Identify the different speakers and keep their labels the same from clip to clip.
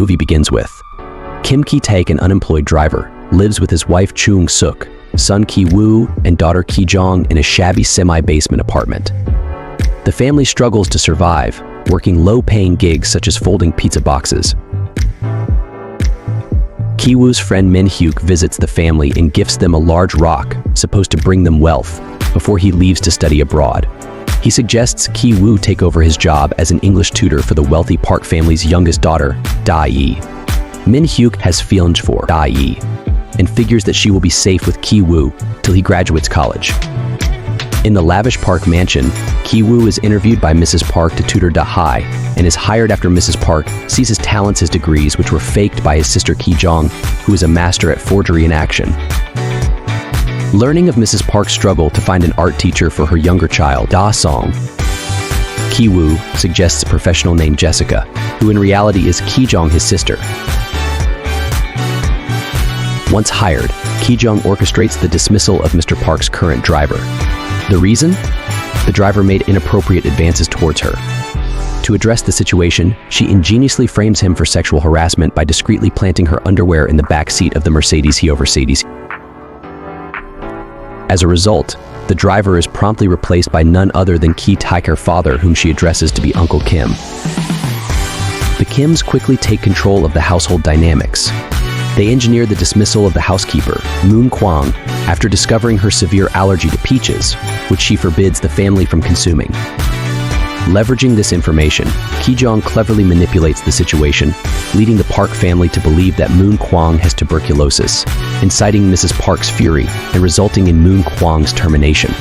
Speaker 1: movie begins with. Kim Ki-taek, an unemployed driver, lives with his wife Chung-sook, son Ki-woo, and daughter Ki-jung in a shabby semi-basement apartment. The family struggles to survive, working low-paying gigs such as folding pizza boxes. Ki-woo's friend Min-hyuk visits the family and gifts them a large rock, supposed to bring them wealth, before he leaves to study abroad. He suggests Ki-woo take over his job as an English tutor for the wealthy Park family's youngest daughter, Da-hye. Min-hyuk has feelings for Da-hye and figures that she will be safe with Ki-woo till he graduates college. In the lavish Park mansion, Ki-woo is interviewed by Mrs. Park to tutor Da-hye and is hired after Mrs. Park sees his talents as degrees which were faked by his sister Ki-jung, who is a master at forgery in action. Learning of Mrs. Park's struggle to find an art teacher for her younger child, Da-song, Ki-woo suggests a professional named Jessica, who in reality is Ki-jung, his sister. Once hired, Ki-jung orchestrates the dismissal of Mr. Park's current driver. The reason? The driver made inappropriate advances towards her. To address the situation, she ingeniously frames him for sexual harassment by discreetly planting her underwear in the back seat of the Mercedes he oversees. As a result, the driver is promptly replaced by none other than Ki-taek, her father, whom she addresses to be Uncle Kim. The Kims quickly take control of the household dynamics. They engineer the dismissal of the housekeeper, Moon Kwang, after discovering her severe allergy to peaches, which she forbids the family from consuming. Leveraging this information, Ki-jung cleverly manipulates the situation, leading the Park family to believe that Moon Kwang has tuberculosis, inciting Mrs. Park's fury and resulting in Moon Kwang's termination.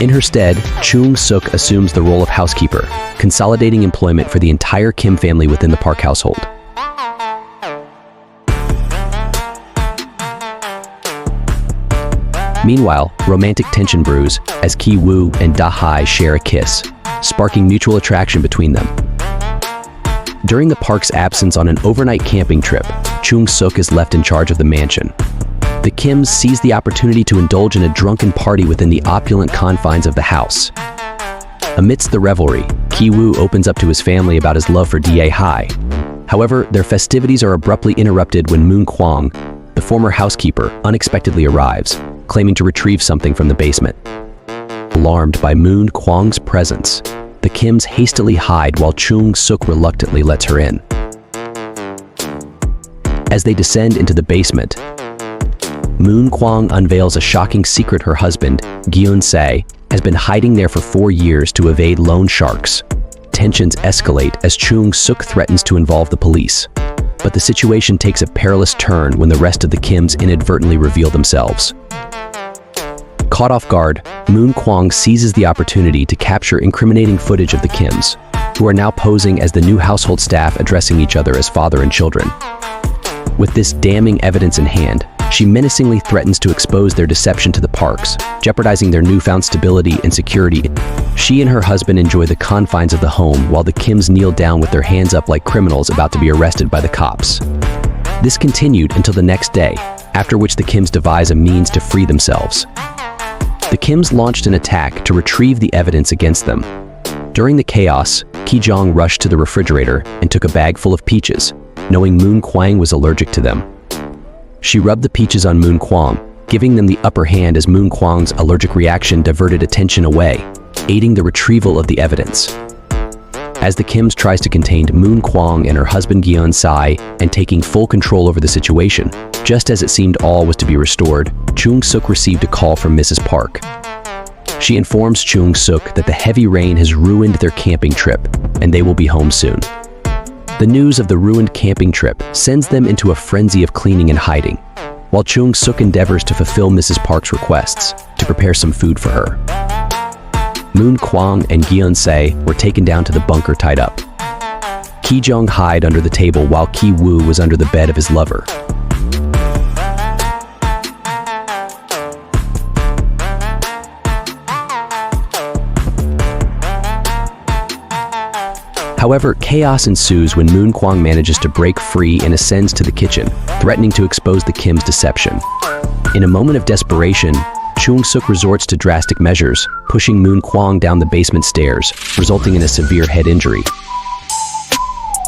Speaker 1: In her stead, Chung-sook assumes the role of housekeeper, consolidating employment for the entire Kim family within the Park household. Meanwhile, romantic tension brews as Ki-woo and Da-hye share a kiss, sparking mutual attraction between them. During the Park's absence on an overnight camping trip, Chung-sook is left in charge of the mansion. The Kims seize the opportunity to indulge in a drunken party within the opulent confines of the house. Amidst the revelry, Ki-woo opens up to his family about his love for Da-hye. However, their festivities are abruptly interrupted when Moon Kwang, the former housekeeper, unexpectedly arrives, claiming to retrieve something from the basement. Alarmed by Moon Kwang's presence, the Kims hastily hide while Chung-sook reluctantly lets her in. As they descend into the basement, Moon Kwang unveils a shocking secret: her husband, Gi-eun-se, has been hiding there for 4 years to evade loan sharks. Tensions escalate as Chung-sook threatens to involve the police. But the situation takes a perilous turn when the rest of the Kims inadvertently reveal themselves. Caught off guard, Moon Kwang seizes the opportunity to capture incriminating footage of the Kims, who are now posing as the new household staff addressing each other as father and children. With this damning evidence in hand, she menacingly threatens to expose their deception to the Parks, jeopardizing their newfound stability and security. She and her husband enjoy the confines of the home while the Kims kneel down with their hands up like criminals about to be arrested by the cops. This continued until the next day, after which the Kims devise a means to free themselves. The Kims launched an attack to retrieve the evidence against them. During the chaos, Ki-jung rushed to the refrigerator and took a bag full of peaches, knowing Moon Kwang was allergic to them. She rubbed the peaches on Moon Kwang, giving them the upper hand as Moon Kwang's allergic reaction diverted attention away, aiding the retrieval of the evidence. As the Kims tries to contain Moon Kwang and her husband Gi-eun-se and taking full control over the situation, just as it seemed all was to be restored, Chung-sook received a call from Mrs. Park. She informs Chung-sook that the heavy rain has ruined their camping trip and they will be home soon. The news of the ruined camping trip sends them into a frenzy of cleaning and hiding, while Chung-sook endeavors to fulfill Mrs. Park's requests to prepare some food for her. Moon Kwang and Gi-eun-se were taken down to the bunker tied up. Ki-jung hid under the table while Ki-woo was under the bed of his lover. However, chaos ensues when Moon Kwang manages to break free and ascends to the kitchen, threatening to expose the Kim's deception. In a moment of desperation, Chung-sook resorts to drastic measures, pushing Moon Kwang down the basement stairs, resulting in a severe head injury.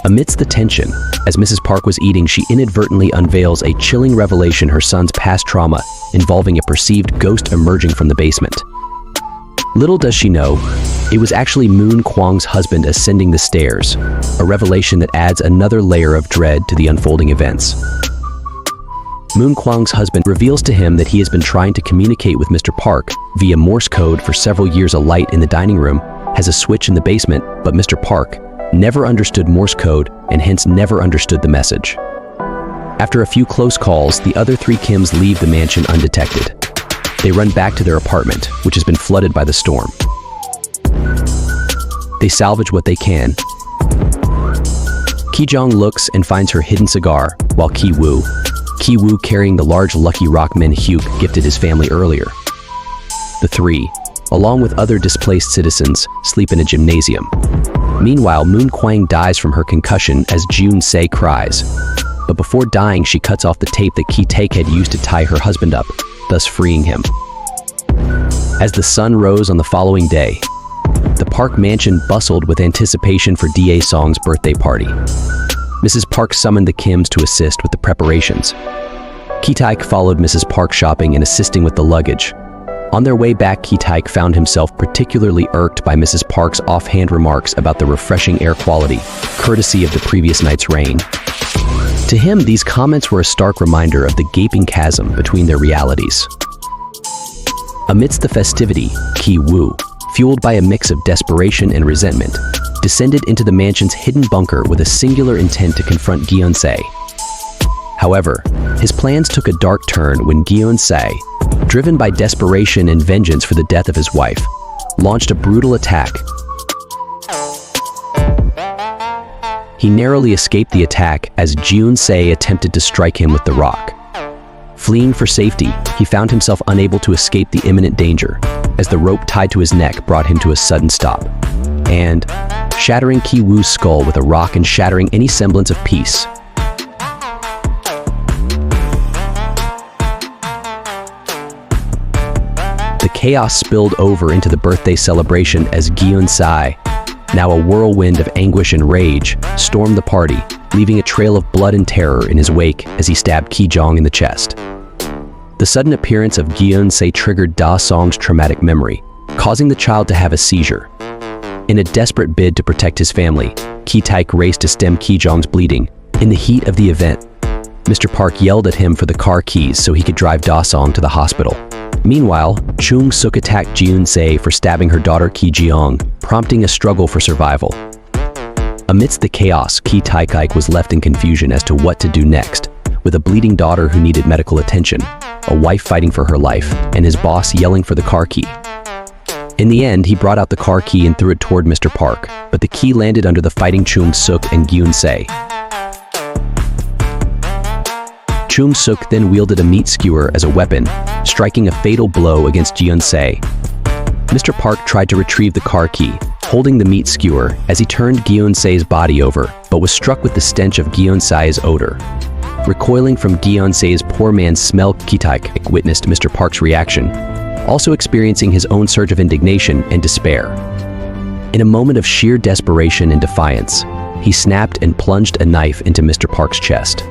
Speaker 1: Amidst the tension, as Mrs. Park was eating, she inadvertently unveils a chilling revelation: her son's past trauma involving a perceived ghost emerging from the basement. Little does she know, it was actually Moon Kwang's husband ascending the stairs, a revelation that adds another layer of dread to the unfolding events. Moon Kwang's husband reveals to him that he has been trying to communicate with Mr. Park via Morse code for several years. A light in the dining room has a switch in the basement, but Mr. Park never understood Morse code and hence never understood the message. After a few close calls, the other three Kims leave the mansion undetected. They run back to their apartment, which has been flooded by the storm. They salvage what they can. Ki-jung looks and finds her hidden cigar, while Ki-woo carrying the large Lucky Rock Min Hyuk gifted his family earlier. The three, along with other displaced citizens, sleep in a gymnasium. Meanwhile, Moon Kwang dies from her concussion as Jun-se cries. But before dying, she cuts off the tape that Ki-taek had used to tie her husband up, thus freeing him. As the sun rose on the following day, the Park mansion bustled with anticipation for Da-song's birthday party. Mrs. Park summoned the Kims to assist with the preparations. Ki-taek followed Mrs. Park shopping and assisting with the luggage. On their way back, Ki-taek found himself particularly irked by Mrs. Park's offhand remarks about the refreshing air quality, courtesy of the previous night's rain. To him, these comments were a stark reminder of the gaping chasm between their realities. Amidst the festivity, Ki-woo, fueled by a mix of desperation and resentment, descended into the mansion's hidden bunker with a singular intent to confront Gyun-se. However, his plans took a dark turn when Gyun-se, driven by desperation and vengeance for the death of his wife, launched a brutal attack. He narrowly escaped the attack as Gyun-se attempted to strike him with the rock. Fleeing for safety, he found himself unable to escape the imminent danger, as the rope tied to his neck brought him to a sudden stop. And, shattering Ki-woo's skull with a rock and shattering any semblance of peace, the chaos spilled over into the birthday celebration as Gyun-se, now a whirlwind of anguish and rage, stormed the party, leaving a trail of blood and terror in his wake as he stabbed Ki-jung in the chest. The sudden appearance of Gyun-se triggered Da-song's traumatic memory, causing the child to have a seizure. In a desperate bid to protect his family, Ki-taek raced to stem Ki-jung's bleeding. In the heat of the event, Mr. Park yelled at him for the car keys so he could drive Da-song to the hospital. Meanwhile, Chung-sook attacked Gyun-se for stabbing her daughter Ki-jung, prompting a struggle for survival. Amidst the chaos, Ki-taek was left in confusion as to what to do next, with a bleeding daughter who needed medical attention, a wife fighting for her life, and his boss yelling for the car key. In the end, he brought out the car key and threw it toward Mr. Park, but the key landed under the fighting Chung-sook and Gyun-se. Chung-sook then wielded a meat skewer as a weapon, striking a fatal blow against Gyun-se. Mr. Park tried to retrieve the car key, holding the meat skewer as he turned Gyun-se's body over, but was struck with the stench of Gyun-se's odor. Recoiling from Gyun-se's poor man's smell, Ki-taek witnessed Mr. Park's reaction, also experiencing his own surge of indignation and despair. In a moment of sheer desperation and defiance, he snapped and plunged a knife into Mr. Park's chest.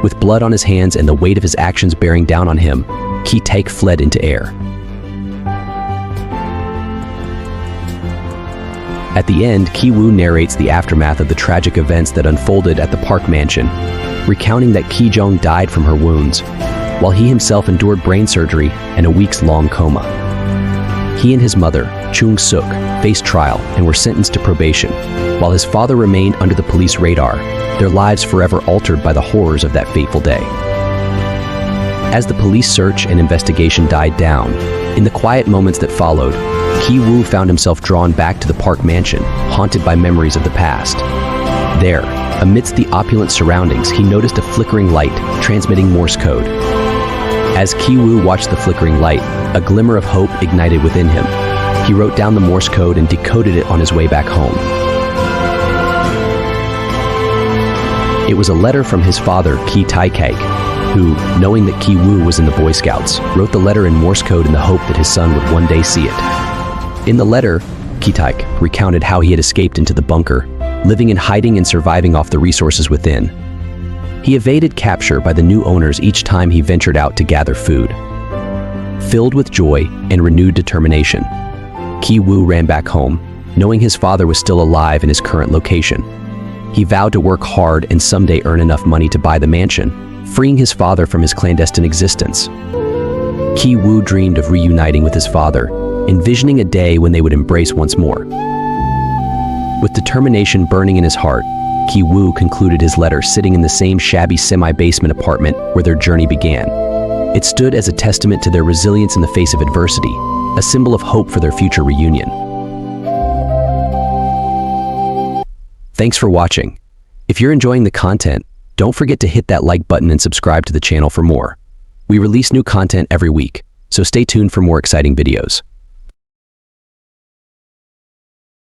Speaker 1: With blood on his hands and the weight of his actions bearing down on him, Ki-taek fled into air. At the end, Ki-woo narrates the aftermath of the tragic events that unfolded at the Park mansion, recounting that Ki-jung died from her wounds, while he himself endured brain surgery and a weeks-long coma. He and his mother, Chung-sook, faced trial and were sentenced to probation, while his father remained under the police radar, their lives forever altered by the horrors of that fateful day. As the police search and investigation died down, in the quiet moments that followed, Ki-woo found himself drawn back to the Park mansion, haunted by memories of the past. There, amidst the opulent surroundings, he noticed a flickering light, transmitting Morse code. As Ki-woo watched the flickering light, a glimmer of hope ignited within him. He wrote down the Morse code and decoded it on his way back home. It was a letter from his father, Ki-taek, who, knowing that Ki-woo was in the Boy Scouts, wrote the letter in Morse code in the hope that his son would one day see it. In the letter, Ki-taek recounted how he had escaped into the bunker, living in hiding and surviving off the resources within. He evaded capture by the new owners each time he ventured out to gather food. Filled with joy and renewed determination, Ki-woo ran back home, knowing his father was still alive in his current location. He vowed to work hard and someday earn enough money to buy the mansion, freeing his father from his clandestine existence. Ki-woo dreamed of reuniting with his father, envisioning a day when they would embrace once more. With determination burning in his heart, Ki-woo concluded his letter sitting in the same shabby semi-basement apartment where their journey began. It stood as a testament to their resilience in the face of adversity, a symbol of hope for their future reunion. Thanks for watching. If you're enjoying the content, don't forget to hit that like button and subscribe to the channel for more. We release new content every week, so stay tuned for more exciting videos.